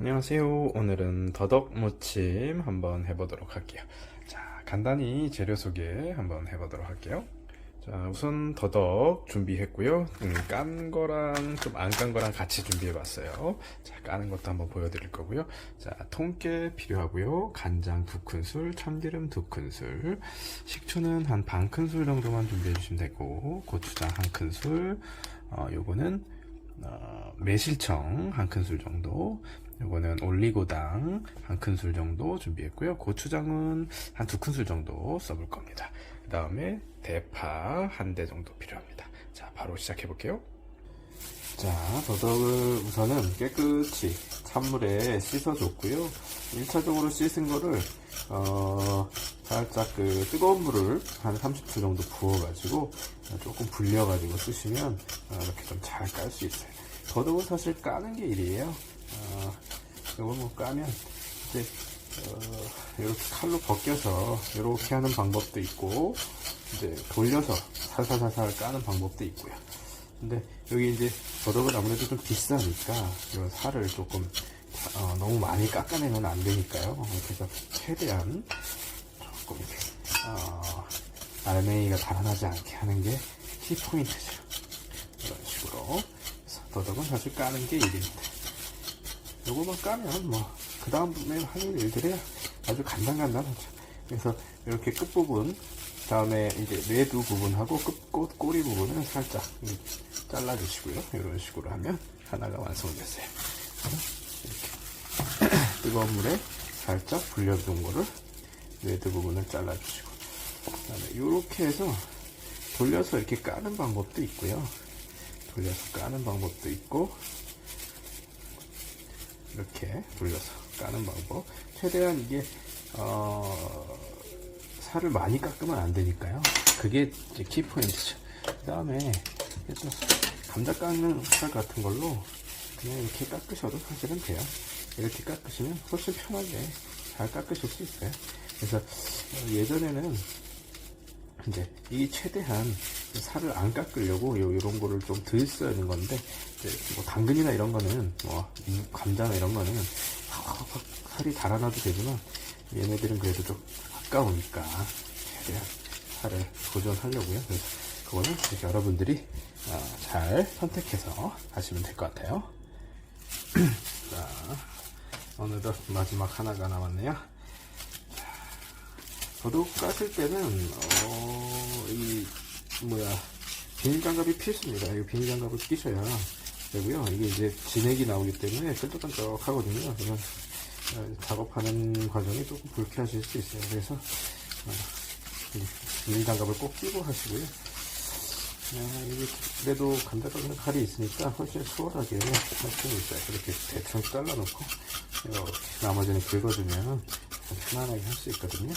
안녕하세요. 오늘은 더덕 무침 한번 해보도록 할게요. 자, 간단히 재료 소개 한번 해보도록 할게요. 자, 우선 더덕 준비했고요. 깐 거랑 좀 안 깐 거랑 같이 준비해봤어요. 자, 까는 것도 한번 보여드릴 거고요. 자, 통깨 필요하고요. 간장 2큰술, 참기름 2큰술, 식초는 한 반 큰술 정도만 준비해 주시면 되고, 고추장 1큰술, 요거는 매실청 1큰술 정도, 요거는 올리고당 1큰술 정도 준비했고요. 고추장은 한 2큰술 정도 써볼 겁니다. 그 다음에 대파 1대 정도 필요합니다. 자, 바로 시작해 볼게요. 자, 더덕을 우선은 깨끗이 찬물에 씻어줬고요. 1차적으로 씻은 거를 살짝 뜨거운 물을 한 30초 정도 부어가지고 조금 불려가지고 쓰시면 이렇게 좀 잘 깔 수 있어요. 더덕은 사실 까는 게 일이에요. 이걸 뭐 까면 이제 이렇게 칼로 벗겨서 이렇게 하는 방법도 있고, 이제 돌려서 살살살살 까는 방법도 있고요. 근데 여기 이제 더덕은 아무래도 좀 비싸니까 이 살을 조금 너무 많이 깎아내면 안 되니까요. 그래서 최대한 조금 이렇게 알맹이가 달아나지 않게 하는 게 키포인트죠. 이런 식으로 더덕은 사실 까는 게 일입니다. 요거만 까면 뭐 그 다음에 하는 일들이 아주 간단하죠. 그래서 이렇게 끝부분, 다음에 이제 내두 부분하고 꼬리 부분은 살짝 잘라 주시고요. 이런 식으로 하면 하나가 완성됐어요. 이렇게 뜨거운 물에 살짝 불려둔 거를 내두 부분을 잘라 주시고, 그다음에 이렇게 해서 돌려서 이렇게 까는 방법도 있고요. 돌려서 까는 방법도 있고, 이렇게 돌려서 까는 방법. 최대한 이게 살을 많이 깎으면 안 되니까요. 그게 이제 키포인트죠. 그 다음에 또 감자 깎는 살 같은 걸로 그냥 이렇게 깎으셔도 사실은 돼요. 이렇게 깎으시면 훨씬 편하게 잘 깎으실 수 있어요. 그래서 예전에는 이제 이 최대한 살을 안 깎으려고 이런 거를 좀 덜 써야 하는 건데, 이제 뭐 당근이나 이런 거는, 뭐 감자나 이런 거는 살이 달아나도 되지만, 얘네들은 그래도 좀 아까우니까 최대한 살을 보존하려고요. 그래서 그거는 여러분들이 잘 선택해서 하시면 될 것 같아요. 자, 어느덧 마지막 하나가 남았네요. 더덕 까실 때는 비닐장갑이 필수입니다. 이 비닐장갑을 끼셔야 되고요. 이게 이제 진액이 나오기 때문에 끈적끈적 하거든요. 그러면 작업하는 과정이 조금 불쾌하실 수 있어요. 그래서 비닐장갑을 꼭 끼고 하시고요. 이게 그래도 감자 깎는 칼이 있으니까 훨씬 수월하게 할 수는 있어요. 이렇게 대충 잘라놓고 이렇게 나머지는 긁어주면 편안하게 할 수 있거든요.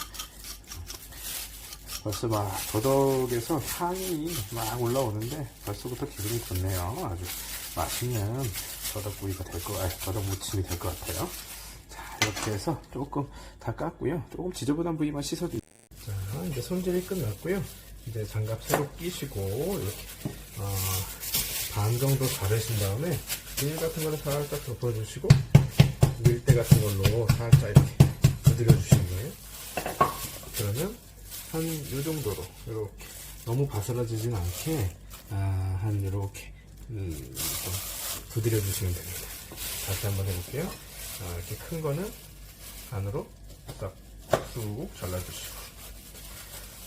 벌써 막 더덕에서 향이 막 올라오는데 벌써부터 기분이 좋네요. 아주 맛있는 더덕구이가 더덕 무침이 될 것 같아요. 자, 이렇게 해서 조금 다 깠고요. 조금 지저분한 부위만 씻어주세요. 자, 이제 손질이 끝났고요. 이제 장갑 새로 끼시고 이렇게 반 정도 자르신 다음에 비닐 같은 거는 살짝 덮어주시고, 밀대 같은 걸로 살짝 이렇게 두드려 주시는 거예요. 그러면 한 요 정도로 이렇게 너무 바스라지진 않게 한 이렇게 좀 두드려 주시면 됩니다. 다시 한번 해볼게요. 이렇게 큰 거는 안으로 딱 쑥 잘라주시고,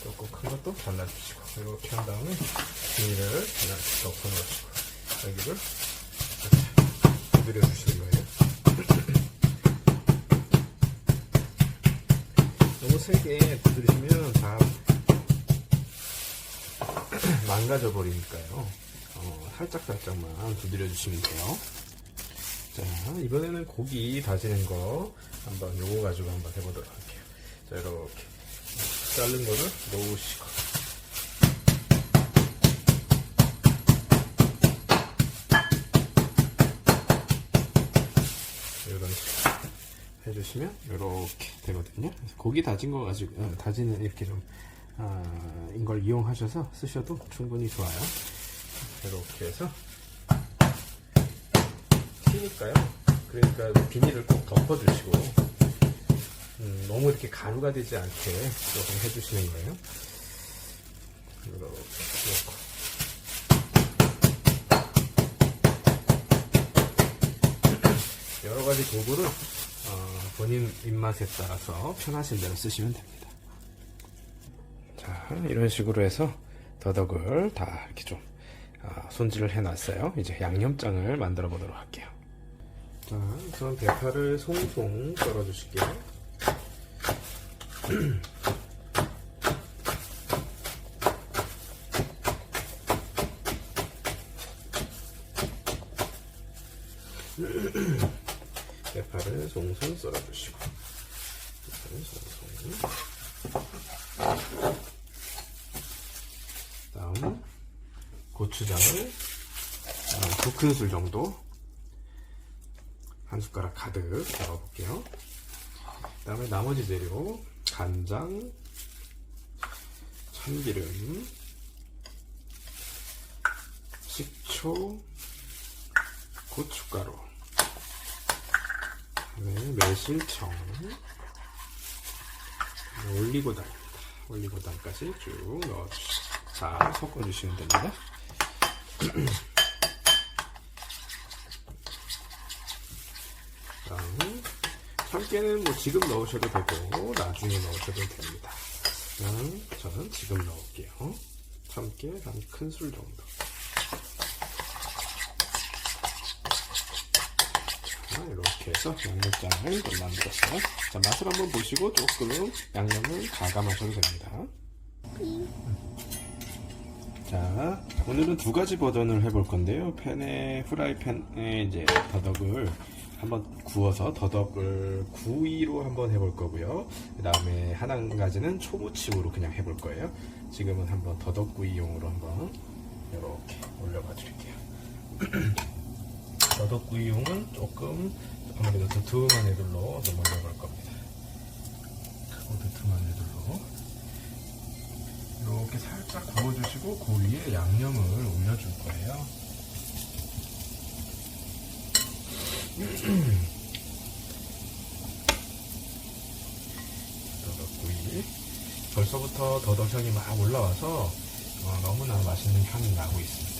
조금 큰 것도 잘라주시고, 이렇게 한 다음에 비닐을 이렇게 덮어놓으시고 여기를 두드려 주시는 거예요. 너무 세게 두드리시면 다 망가져 버리니까요. 살짝만 두드려 주시면 돼요. 자, 이번에는 고기 다지는 거 한번 요거 가지고 한번 해보도록 할게요. 자, 이렇게 자른 거를 넣으시고, 이런 식으로 해주시면 이렇게 되거든요. 그래서 고기 다진 거 가지고 다지는 이렇게 좀 이걸 이용하셔서 쓰셔도 충분히 좋아요. 이렇게 해서 튀니까요. 그러니까 비닐을 꼭 덮어주시고 너무 이렇게 가루가 되지 않게 조금 해주시는 거예요. 이렇게 놓고. 여러 가지 도구를 본인 입맛에 따라서 편하신 대로 쓰시면 됩니다. 자, 이런 식으로 해서 더덕을 다 이렇게 좀 손질을 해놨어요. 이제 양념장을 만들어 보도록 할게요. 자, 우선 대파를 송송 썰어 주실게요. 대파를 송송 썰어 주시고, 다음 고추장을 2큰술 정도, 한 숟가락 가득 넣어 볼게요. 그 다음에 나머지 재료, 간장, 참기름, 식초, 고춧가루, 매실청, 올리고당입니다. 올리고당까지 쭉 넣어주시고 잘 섞어주시면 됩니다. 다음 참깨는 뭐 지금 넣으셔도 되고 나중에 넣으셔도 됩니다. 저는 지금 넣을게요. 참깨 한 큰술 정도. 이렇게 해서 양념장을 만들었어요. 자, 맛을 한번 보시고 조금 양념을 가감하셔도 됩니다. 자, 오늘은 두 가지 버전을 해볼 건데요. 프라이팬에 이제 더덕을 한번 구워서 더덕을 구이로 한번 해볼 거고요. 그 다음에 한 가지는 초무침으로 그냥 해볼 거예요. 지금은 한번 더덕구이용으로 한번 이렇게 올려봐 드릴게요. 더덕구이용은 조금 아무래도 두툼한 애들로 좀 올려볼 겁니다. 크고 두툼한 애들로 이렇게 살짝 구워주시고 그 위에 양념을 올려줄 거예요. 더덕구이 벌써부터 더덕향이 막 올라와서 너무나 맛있는 향이 나고 있습니다.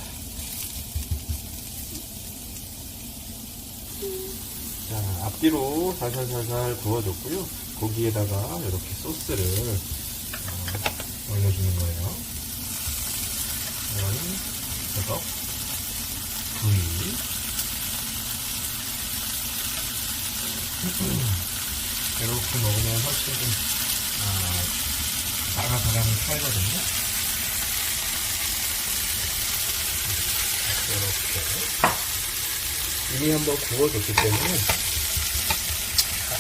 자, 앞뒤로 살살살살 구워줬고요. 고기에다가 이렇게 소스를 올려주는 거예요. 이거는 더덕 구이. 이렇게 먹으면 훨씬 좀 바삭바삭함이 살거든요. 이렇게 이미 한번 구워줬기 때문에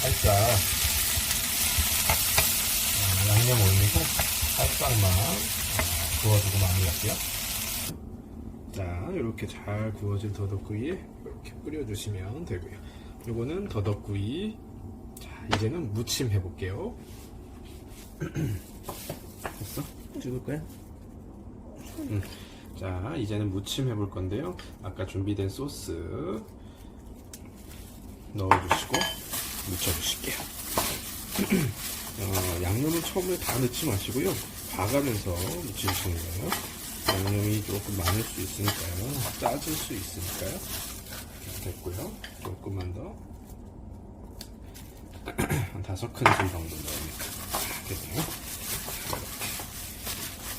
살짝 양념 올리고 살짝만 구워주고 마무리할게요. 자, 이렇게 잘 구워진 더덕구이에 이렇게 뿌려주시면 되고요. 요거는 더덕구이. 자, 이제는 무침 해볼게요. 됐어? 찍을 거야? 자, 이제는 무침 해볼 건데요. 아까 준비된 소스 넣어주시고 묻혀주실게요. 양념은 처음에 다 넣지 마시고요. 봐가면서 묻혀주시는 거예요. 양념이 조금 많을 수 있으니까요. 짜질 수 있으니까요. 됐고요. 조금만 더. 한 5큰술 정도 넣으니까 됐네요.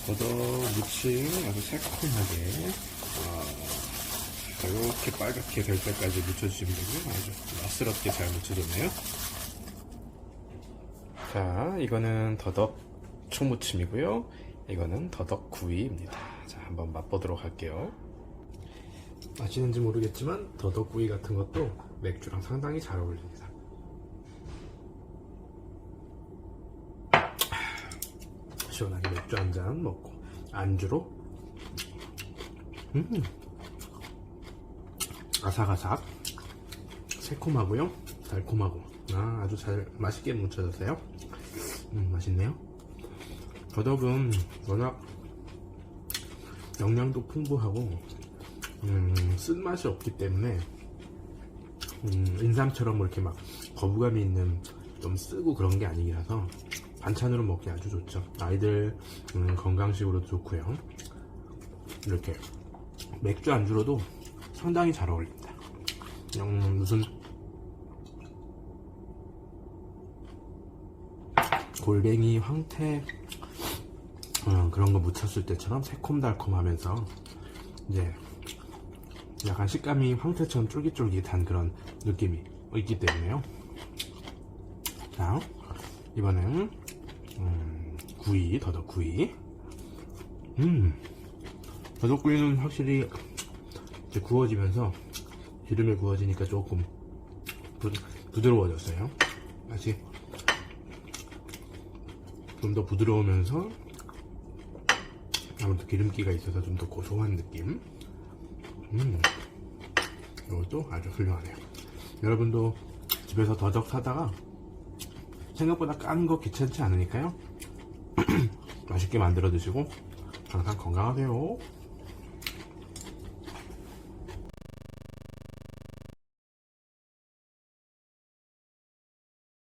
더덕 무침 아주 새콤하게 이렇게 빨갛게 될 때까지 묻혀주시면 되고요. 아주 맛스럽게 잘 묻혀졌네요. 자, 이거는 더덕 초무침이고요. 이거는 더덕 구이입니다. 자, 한번 맛보도록 할게요. 아시는지 모르겠지만 더덕 구이 같은 것도 맥주랑 상당히 잘 어울립니다. 시원하게 맥주 한잔 먹고 안주로 아삭아삭 새콤하고요, 달콤하고 아주 잘 맛있게 묻혀졌어요. 맛있네요. 더덕은 워낙 영양도 풍부하고 쓴맛이 없기 때문에 인삼처럼 뭐 이렇게 막 거부감이 있는 좀 쓰고 그런 게 아니라서 반찬으로 먹기 아주 좋죠. 아이들 건강식으로도 좋고요. 이렇게 맥주 안주로도 상당히 잘 어울립니다. 무슨 골뱅이, 황태 그런 거 무쳤을 때처럼 새콤달콤하면서 이제 약간 식감이 황태처럼 쫄깃쫄깃한 그런 느낌이 있기 때문에요. 자, 이번엔 구이, 더덕구이. 더덕구이는 확실히 이제 구워지면서 기름에 구워지니까 조금 부드러워졌어요. 맛이 좀 더 부드러우면서 아무래도 기름기가 있어서 좀 더 고소한 느낌. 이것도 아주 훌륭하네요. 여러분도 집에서 더덕 사다가 생각보다 까는 거 귀찮지 않으니까요. 맛있게 만들어 드시고 항상 건강하세요.